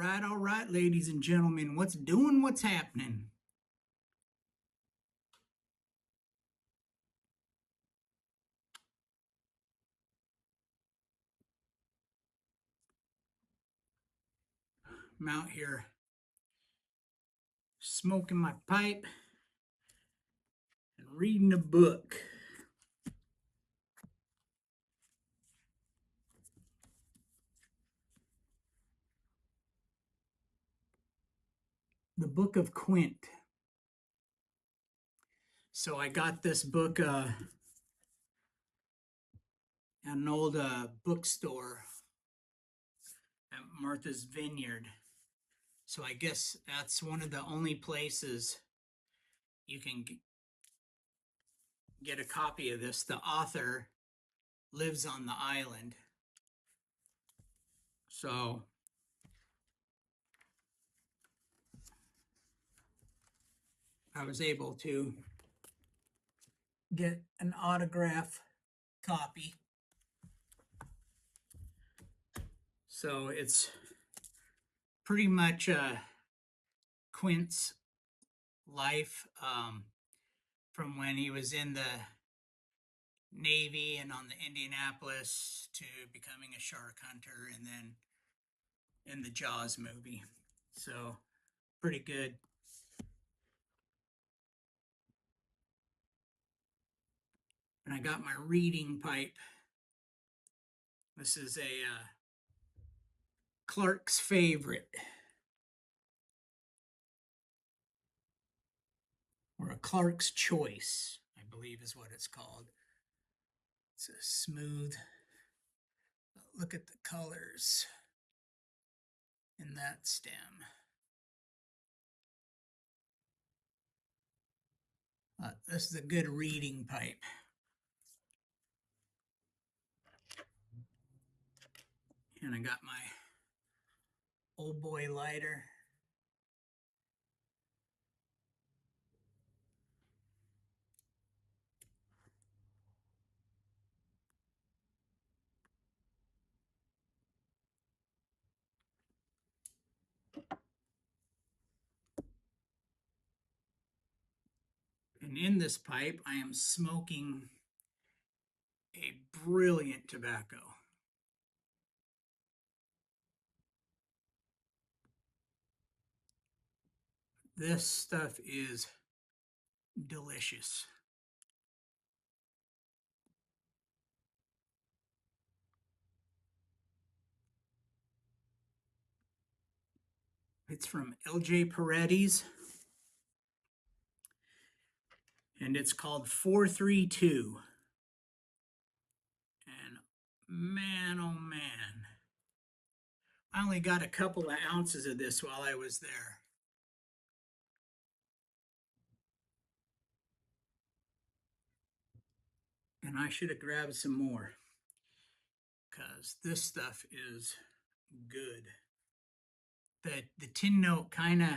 all right, ladies and gentlemen. What's doing? What's happening? I'm out here smoking my pipe and reading a book. The Book of Quint. So I got this book at an old bookstore at Martha's Vineyard. So I guess that's one of the only places you can get a copy of this. The author lives on the island. So I was able to get an autograph copy. So it's pretty much Quint's life from when he was in the Navy and on the Indianapolis to becoming a shark hunter and then in the Jaws movie. So pretty good. And I got my reading pipe. This is a Clark's Favorite, or a Clark's Choice, I believe is what it's called. It's a smooth, look at the colors in that stem. This is a good reading pipe. And I got my old boy lighter. And in this pipe, I am smoking a brilliant tobacco. This stuff is delicious. It's from LJ Paredes, and it's called 432. And man, oh man, I only got a couple of ounces of this while I was there. And I should have grabbed some more because this stuff is good. The tin note kind of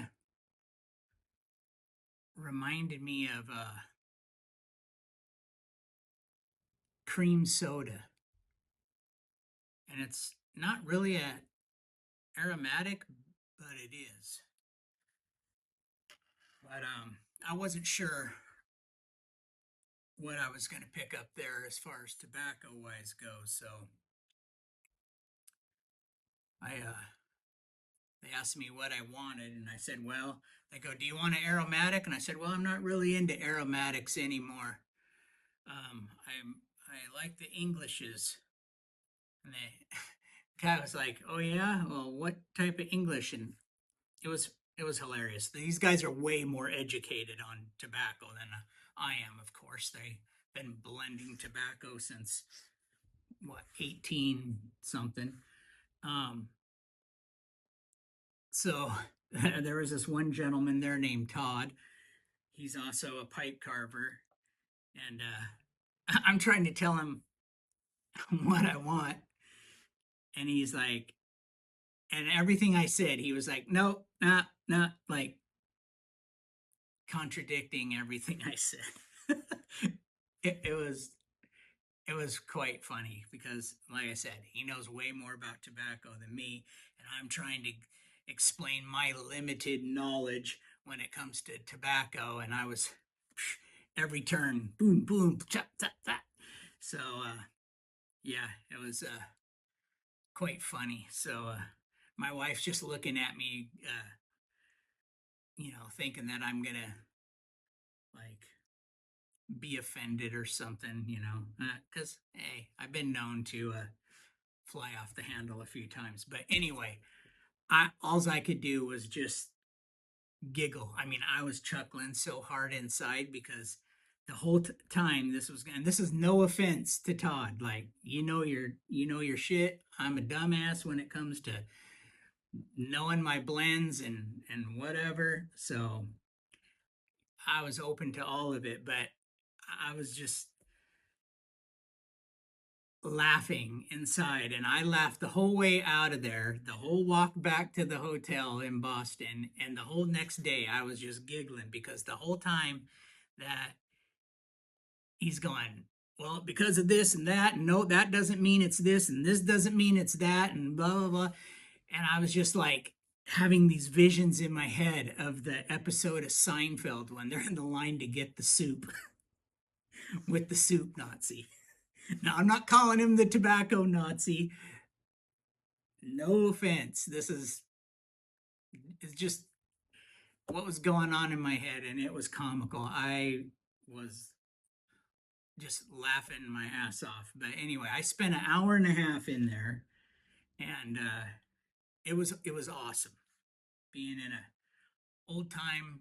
reminded me of cream soda. And it's not really a aromatic, but it is. But I wasn't sure what I was going to pick up there as far as tobacco wise goes. So I they asked me what I wanted, and I said, well, they go, do you want an aromatic? And I said, well, I'm not really into aromatics anymore. I like the Englishes. And the guy was like, oh yeah, well, what type of English? And it was hilarious. These guys are way more educated on tobacco than I am. Of course, they've been blending tobacco since what 18 something. So there was this one gentleman there named Todd. He's also a pipe carver, and I'm trying to tell him what I want, and he's like, and everything I said, he was like, nope, not like contradicting everything I said. It was quite funny because, like I said, he knows way more about tobacco than me, and I'm trying to explain my limited knowledge when it comes to tobacco, and I was every turn, boom, boom, chop, chop, chop. So, yeah, it was quite funny. So, my wife's just looking at me, thinking that I'm gonna like be offended or something, because hey, I've been known to fly off the handle a few times. But anyway, alls I could do was just giggle. I mean, I was chuckling so hard inside because the whole time and this is no offense to Todd. Like, your shit. I'm a dumbass when it comes to knowing my blends and whatever. So I was open to all of it, but I was just laughing inside, and I laughed the whole way out of there, the whole walk back to the hotel in Boston, and the whole next day I was just giggling because the whole time that he's going, well, because of this and that, and no, that doesn't mean it's this, and this doesn't mean it's that, and blah blah blah. And I was just like having these visions in my head of the episode of Seinfeld when they're in the line to get the soup with the soup Nazi. Now, I'm not calling him the tobacco Nazi. No offense. This is it's just what was going on in my head, and it was comical. I was just laughing my ass off. But anyway, I spent an hour and a half in there, and it was awesome being in a old time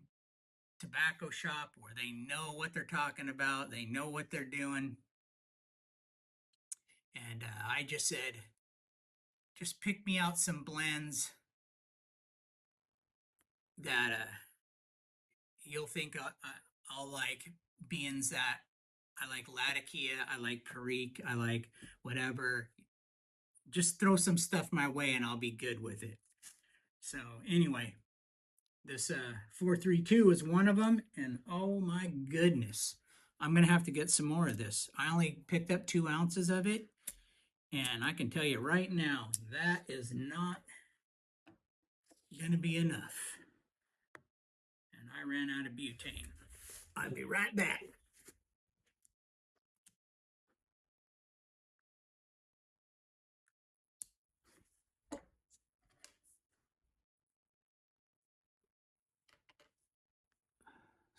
tobacco shop where they know what they're talking about, they know what they're doing, and I just said, just pick me out some blends that you'll think I'll like, beans that I like Latakia, I like Perique, I like whatever. Just throw some stuff my way and I'll be good with it. So anyway, this 432 is one of them, and oh my goodness, I'm gonna have to get some more of this. I only picked up 2 ounces of it, and I can tell you right now that is not gonna be enough. And I ran out of butane. I'll be right back.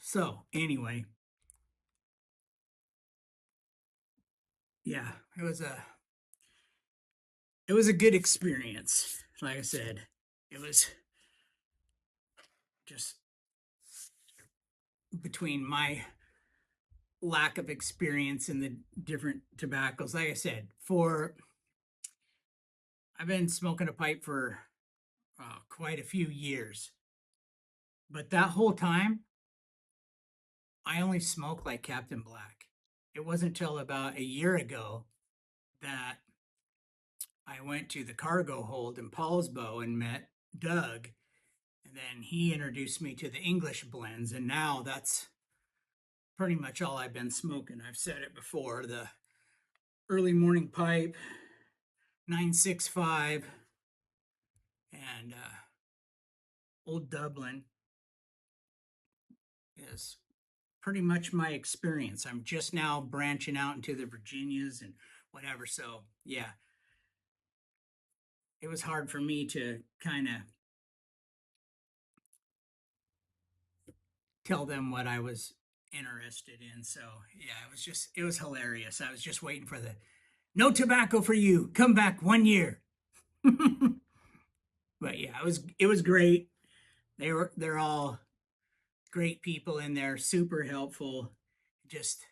So anyway, yeah, it was a good experience. Like I said, it was just between my lack of experience in the different tobaccos. Like I said, for I've been smoking a pipe for quite a few years, but that whole time I only smoked like Captain Black. It wasn't until about a year ago that I went to the cargo hold in Paulsbo and met Doug, and then he introduced me to the English blends, and now that's pretty much all I've been smoking. I've said it before, the early morning pipe, 965, and Old Dublin is pretty much my experience. I'm just now branching out into the Virginias and whatever. So, yeah, it was hard for me to kind of tell them what I was interested in. So, yeah, it was hilarious. I was just waiting for the no tobacco for you. Come back 1 year. But yeah, it was great. They're all great people in there, super helpful. Just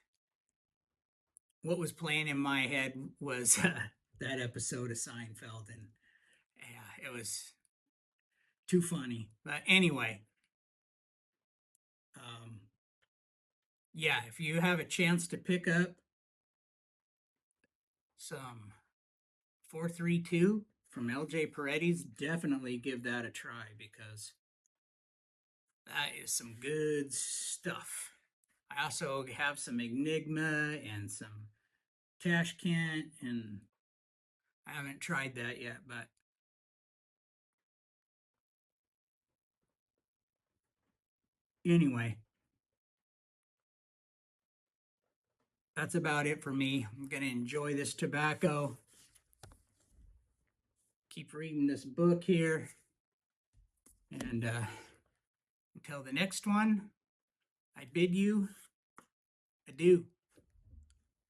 what was playing in my head was that episode of Seinfeld, and yeah, it was too funny. But anyway, um, yeah, if you have a chance to pick up some 432 from LJ Paredes, definitely give that a try because that is some good stuff. I also have some Enigma and some Tashkent, and I haven't tried that yet, but Anyway, that's about it for me. I'm going to enjoy this tobacco. Keep reading this book here. And until the next one, I bid you adieu.